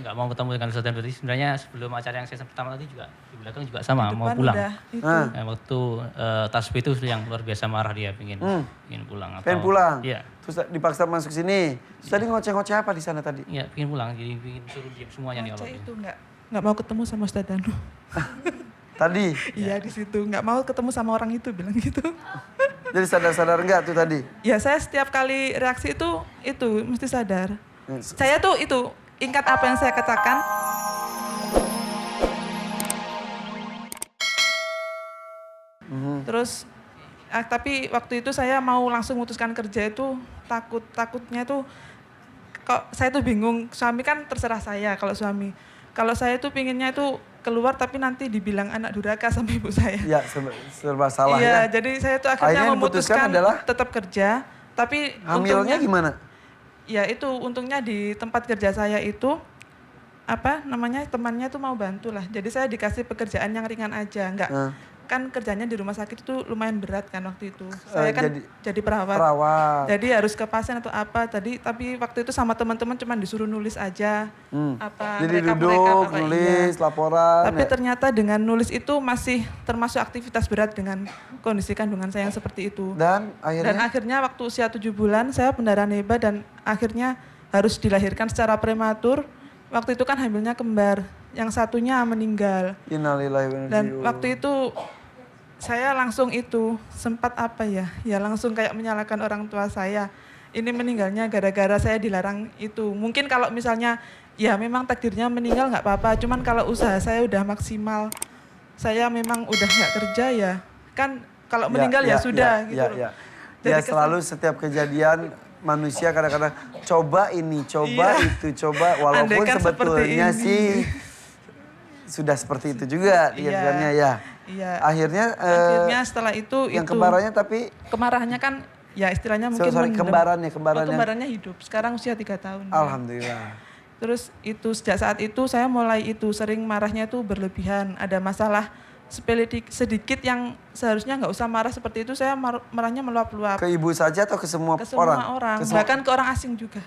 nggak mau ketemu dengan Ustadz Dandi. Sebenarnya sebelum acara yang sesi pertama tadi juga di belakang juga sama, Di mau depan pulang. udah itu. Nah, waktu tasbih itu yang luar biasa marah dia, pingin pulang. Pengen pulang? Iya. Terus dipaksa masuk sini. Terus tadi ngoceh-ngoceh apa di sana tadi? Iya, pingin pulang, jadi pingin suruh diam semuanya nih. Ngoceh itu nggak mau ketemu sama Ustadz Danu. Tadi? Iya di situ, nggak mau ketemu sama orang itu, bilang gitu. Jadi sadar-sadar enggak tuh tadi? Ya saya setiap kali reaksi itu mesti sadar. Saya tuh itu, ingat apa yang saya katakan. Terus, tapi waktu itu saya mau langsung memutuskan kerja itu takutnya tuh, kok saya tuh bingung, suami kan terserah saya kalau suami. Kalau saya tuh pinginnya itu keluar tapi nanti dibilang anak durhaka sama ibu saya. Iya, serba salah ya. ya. Jadi saya tuh akhirnya memutuskan adalah tetap kerja, tapi hamilnya gimana? Ya itu untungnya di tempat kerja saya itu temannya tuh mau bantu lah. Jadi saya dikasih pekerjaan yang ringan aja, enggak. Kan kerjanya di rumah sakit itu lumayan berat kan waktu itu. Saya kan jadi perawat. Jadi harus ke pasien atau apa tadi, tapi waktu itu sama teman-teman cuma disuruh nulis aja. Jadi duduk, nulis, laporan. Tapi ternyata dengan nulis itu masih termasuk aktivitas berat dengan kondisi kandungan saya yang seperti itu. Dan akhirnya waktu usia 7 bulan saya pendarahan hebat dan akhirnya harus dilahirkan secara prematur. Waktu itu kan hamilnya kembar, yang satunya meninggal. Dan waktu itu saya langsung sempat langsung kayak menyalahkan orang tua saya. Ini meninggalnya gara-gara saya dilarang itu. Mungkin kalau misalnya ya memang takdirnya meninggal nggak apa-apa, cuman kalau usaha saya udah maksimal, saya memang udah nggak kerja ya, kan kalau meninggal sudah gitu. Ya selalu setiap kejadian manusia kadang-kadang coba ini, coba itu, coba walaupun sebetulnya sih sudah seperti itu juga sebenarnya ya. Iya. Akhirnya setelah itu yang kembarannya tapi kemarahannya kan ya istilahnya mungkin kembarannya hidup. Sekarang usia 3 tahun. Alhamdulillah. Terus itu sejak saat itu saya mulai sering marahnya berlebihan. Ada masalah sepele sedikit yang seharusnya nggak usah marah seperti itu, saya marahnya meluap-luap. Ke ibu saja atau ke semua orang? Ke semua orang, bahkan ke orang asing juga.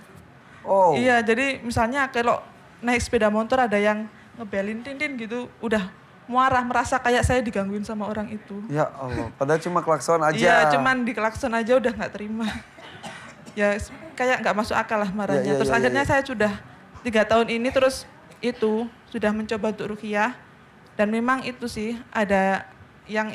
Oh. Iya, jadi misalnya kalau naik sepeda motor ada yang ngebelin tin gitu, udah marah, merasa kayak saya digangguin sama orang itu. Ya Allah, padahal cuma klakson aja. Iya, cuman di klakson aja udah nggak terima. Ya kayak nggak masuk akal lah marahnya. Terus akhirnya saya sudah 3 tahun ini terus sudah mencoba untuk ruqyah. Dan memang itu sih ada yang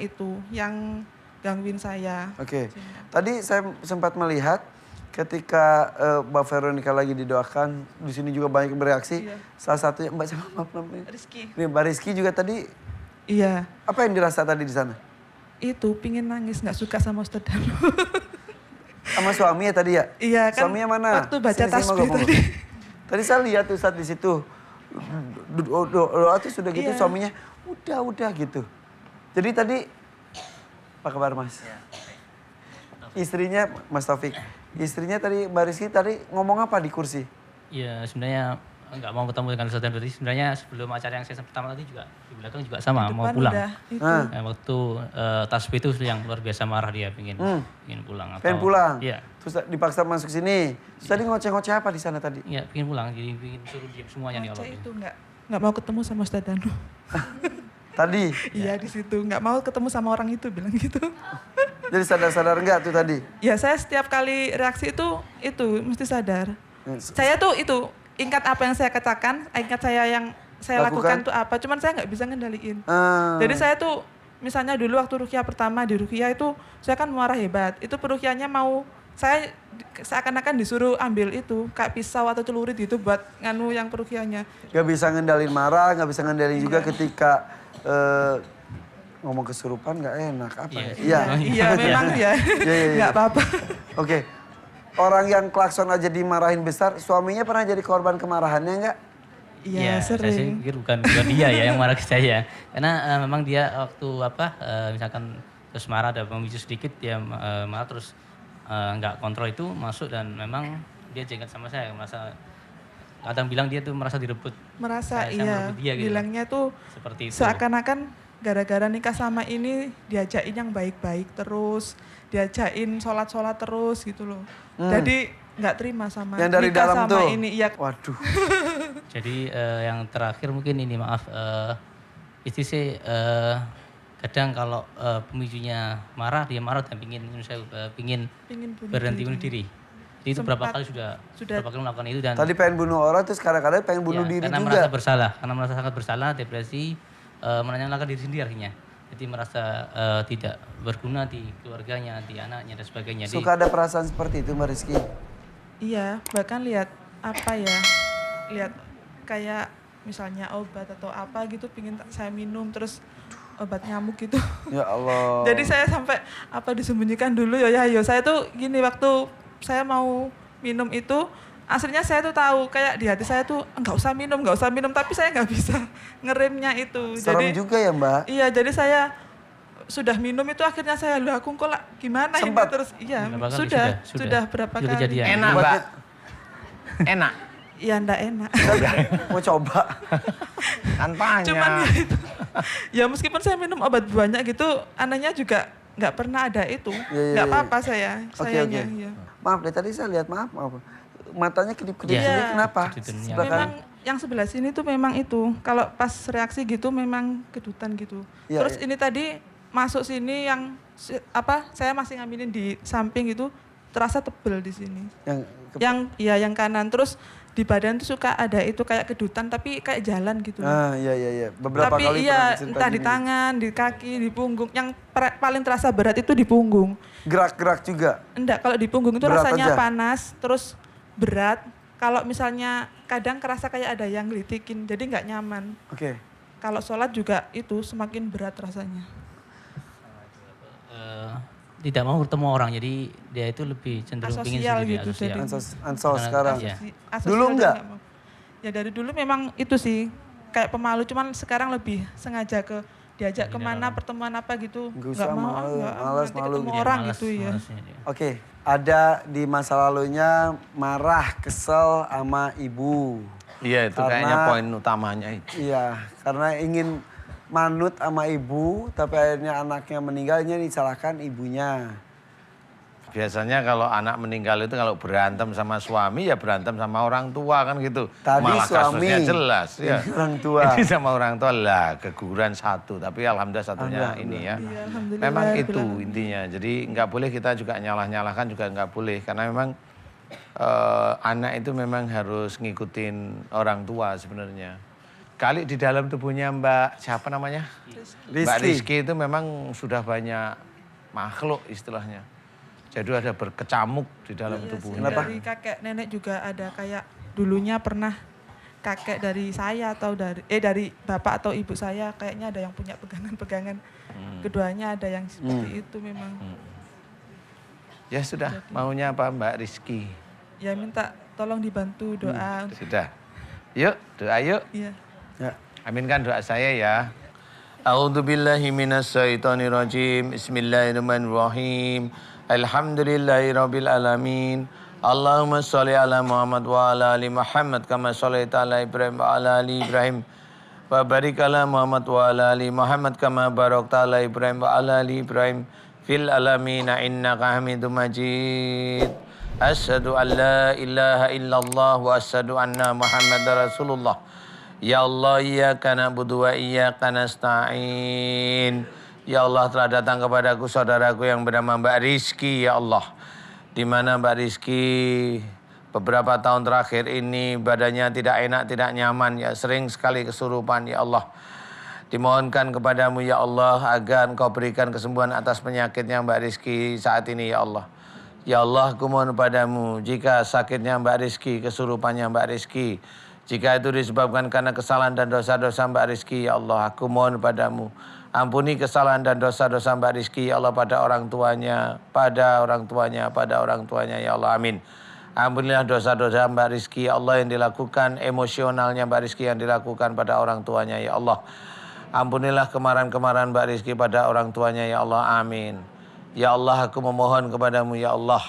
gangguin saya. Oke. Tadi saya sempat melihat ketika Mbak Veronica lagi didoakan, di sini juga banyak bereaksi. Iya. Salah satunya Mbak siapa namanya? Rizky. Mbak Rizky juga tadi. Iya. Apa yang dirasa tadi di sana? Itu pingin nangis, nggak suka sama Ustadz Danu. Sama suaminya tadi ya? Iya kan. Suaminya mana? Waktu baca tasbih tadi. Tadi saya lihat Ustadz di situ. Doa tuh sudah gitu suaminya udah gitu. Jadi tadi apa kabar Mas? Ya. Istrinya Mas Taufik. Istrinya tadi Mbak Rizky tadi ngomong apa di kursi? Iya sebenarnya nggak mau ketemu dengan Ustadz Dandi. Sebenarnya sebelum acara yang sesi pertama tadi juga di belakang juga sama, mau pulang. Nah, waktu tasbih itu yang luar biasa marah dia, pingin pulang. Pengen pulang? Iya. Terus dipaksa masuk sini. Terus tadi ngoceh-ngoceh apa di sana tadi? Iya, pingin pulang, jadi pingin suruh diam semuanya nih. Ngoceh itu nggak mau ketemu sama Ustadz Danu. Tadi? Iya di situ, nggak mau ketemu sama orang itu, bilang gitu. Jadi sadar-sadar enggak tuh tadi? Ya saya setiap kali reaksi itu mesti sadar. Saya tuh ingat apa yang saya katakan, ingat yang saya lakukan tuh apa, cuman saya nggak bisa ngendaliin. Jadi saya tuh misalnya dulu waktu ruqyah pertama di ruqyah itu saya kan marah hebat. Itu peruqyahnya saya seakan-akan disuruh ambil kayak pisau atau celurit gitu buat nganu yang peruqyahnya. Gak bisa ngendalin marah, gak bisa ngendalin juga ketika ngomong kesurupan gak enak apa ya? Iya memang ya, nggak apa-apa. Oke. Orang yang klakson aja dimarahin besar, suaminya pernah jadi korban kemarahannya enggak? Iya, sering. Saya sih pikir bukan dia ya yang marah ke saya. Karena memang dia waktu misalkan terus marah ada pemicu sedikit, dia marah terus nggak kontrol itu masuk dan memang dia jengkel sama saya, merasa kadang bilang dia tuh merasa direbut. Merasa dia gitu. Bilangnya tuh seperti itu. Seakan-akan gara-gara nikah sama ini diajakin yang baik-baik terus, diajakin sholat-sholat terus gitu loh. Jadi nggak terima sama Yang dari nikah dalam sama tuh. ini. Ya, Waduh. Jadi yang terakhir mungkin ini maaf, istri sih kadang kalau pemicunya marah, dia marah dan pingin pingin bunuh berhenti diri. bunuh diri. Jadi itu berapa kali sudah berapa kali melakukan itu dan Tadi pengen bunuh orang terus kadang-kadang pengen bunuh ya, diri karena juga. merasa bersalah, karena merasa sangat bersalah, depresi, menanyakan diri sendiri akhirnya. Jadi merasa tidak berguna di keluarganya, di anaknya dan sebagainya. Jadi, Suka ada perasaan seperti itu Mbak Rizky? Iya, bahkan lihat apa ya, lihat kayak misalnya obat atau apa gitu, pingin saya minum terus obat nyamuk gitu. Ya Allah. Jadi saya sampai apa disembunyikan dulu ya, saya tuh gini waktu saya mau minum itu, aslinya saya tuh tahu kayak di hati saya tuh nggak usah minum, tapi saya nggak bisa ngeremnya itu. Serem Jadi juga ya Mbak? iya, jadi saya sudah minum itu akhirnya saya loh aku kok gimana Sempat? ini terus iya Berapa kali? sudah berapa Sudah kali. kejadian. Enak, Mbak. Enak. Iya ndak enak. Mau coba? Kan banyak. Cuman ya itu. Ya meskipun saya minum obat banyak gitu, anehnya juga nggak pernah ada itu. Iya, Nggak iya. apa-apa sayanya. Oke. Iya. Maaf deh tadi saya lihat maaf. Matanya kedip-kedip Iya. sini kenapa? Kedutan yang- Sebelah kanan. Memang yang sebelah sini tuh memang itu. Kalau pas reaksi gitu memang kedutan gitu. Iya, Terus iya. ini tadi masuk sini yang saya masih ngambilin di samping itu terasa tebel di sini. Yang kanan terus di badan tuh suka ada itu kayak kedutan tapi kayak jalan gitu. Iya. Beberapa Tapi kali iya pernah cerita entah di gini. tangan, di kaki, di punggung. Yang paling terasa berat itu di punggung. Gerak-gerak juga. Enggak, kalau di punggung itu Berat rasanya aja? panas, terus berat. Kalau misalnya kadang kerasa kayak ada yang ngelitikin, jadi nggak nyaman. Oke. Kalau sholat juga itu semakin berat rasanya. tidak mau bertemu orang, jadi dia itu lebih cenderung pingin Asosial sendiri, gitu, asosial. jadi- Ansos Karena- sekarang. iya. Asosial Dulu dan enggak? nggak mau. Ya dari dulu memang itu sih kayak pemalu, cuman sekarang lebih sengaja diajak kemana pertemuan apa gitu. Nggak usah, malu, malas, nanti malu ketemu gitu. orang Malas- gitu ya. malasnya dia. Oke, ada di masa lalunya marah, kesel sama ibu. Iya, itu Karena- kayaknya poin utamanya itu. Iya, karena ingin manut sama ibu, tapi akhirnya anaknya meninggalnya disalahkan ibunya. Biasanya kalau anak meninggal itu kalau berantem sama suami ya berantem sama orang tua kan gitu. Tadi Malah suami, kasusnya jelas ya. ini orang tua. Ini sama orang tua lah keguguran satu, tapi alhamdulillah satunya ini ya. Iya, alhamdulillah. Memang itu bilang. intinya. Jadi nggak boleh kita juga nyalah-nyalahkan juga nggak boleh karena memang anak itu memang harus ngikutin orang tua sebenarnya. Kali di dalam tubuhnya Mbak siapa namanya? Mbak Rizky itu memang sudah banyak makhluk istilahnya. Jadi ada berkecamuk di dalam Iya sih, tubuhnya. dari kakek nenek juga ada kayak dulunya pernah kakek dari saya atau dari bapak atau ibu saya kayaknya ada yang punya pegangan-pegangan. Keduanya ada yang seperti itu memang. Ya sudah, maunya apa Mbak Rizky? Ya minta tolong dibantu doa. Sudah. Yuk, doa yuk. Iya. Ya. Aminkan doa saya ya. A'udzubillahi minasyaitonirrajim. Bismillahirrahmanirrahim. Alhamdulillahirabbil alamin. Allahumma shalli ala Muhammad wa ala ali Muhammad kama shallaita ala Ibrahim wa ala ali Ibrahim. Wa barik ala Muhammad wa ala ali Muhammad kama barakta ala Ibrahim wa ala ali Ibrahim fil alamin innaka Hamidum Majid. Asyhadu an la ilaha illallah wa asyhadu anna Muhammadar Rasulullah. Ya Allah, iyyaka na'budu wa iyyaka nasta'in. Ya Allah, telah datang kepadaku saudaraku yang bernama Mbak Rizky, ya Allah. Di mana Mbak Rizky beberapa tahun terakhir ini badannya tidak enak, tidak nyaman, ya sering sekali kesurupan, ya Allah. Dimohonkan kepadamu, ya Allah, agar Engkau berikan kesembuhan atas penyakitnya Mbak Rizky saat ini, ya Allah. Ya Allah, aku mohon padamu, jika sakitnya Mbak Rizky, kesurupannya Mbak Rizky, jika itu disebabkan karena kesalahan dan dosa-dosa Mbak Rizky, ya Allah, aku mohon padamu. Ampuni kesalahan dan dosa-dosa Mbak Rizky, ya Allah, pada orang tuanya, pada orang tuanya, ya Allah, amin. Ampunilah dosa-dosa Mbak Rizky, ya Allah, yang dilakukan, emosionalnya Mbak Rizky yang dilakukan pada orang tuanya, ya Allah. Ampunilah kemarahan-kemarahan Mbak Rizky pada orang tuanya, ya Allah, amin. Ya Allah, aku memohon kepadamu, ya Allah.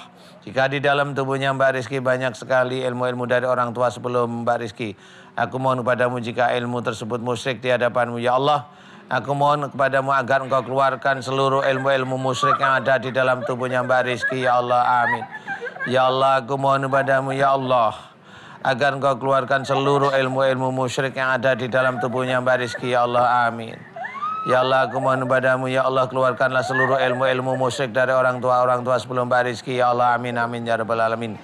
Jika di dalam tubuhnya Mbak Rizky banyak sekali ilmu-ilmu dari orang tua sebelum Mbak Rizky, aku mohon kepadamu jika ilmu tersebut musyrik di hadapanmu, ya Allah. Aku mohon kepadamu agar Engkau keluarkan seluruh ilmu-ilmu musyrik yang ada di dalam tubuhnya Mbak Rizky, ya Allah, amin. Ya Allah, aku mohon padamu ya Allah, agar engkau keluarkan seluruh ilmu-ilmu musyrik yang ada di dalam tubuhnya Mbak Rizky, ya Allah, amin. Ya Allah, aku mohon padamu ya Allah, keluarkanlah seluruh ilmu-ilmu musyrik dari orang tua sebelum Mbak Rizky, ya Allah, amin, amin, ya rabbal alamin.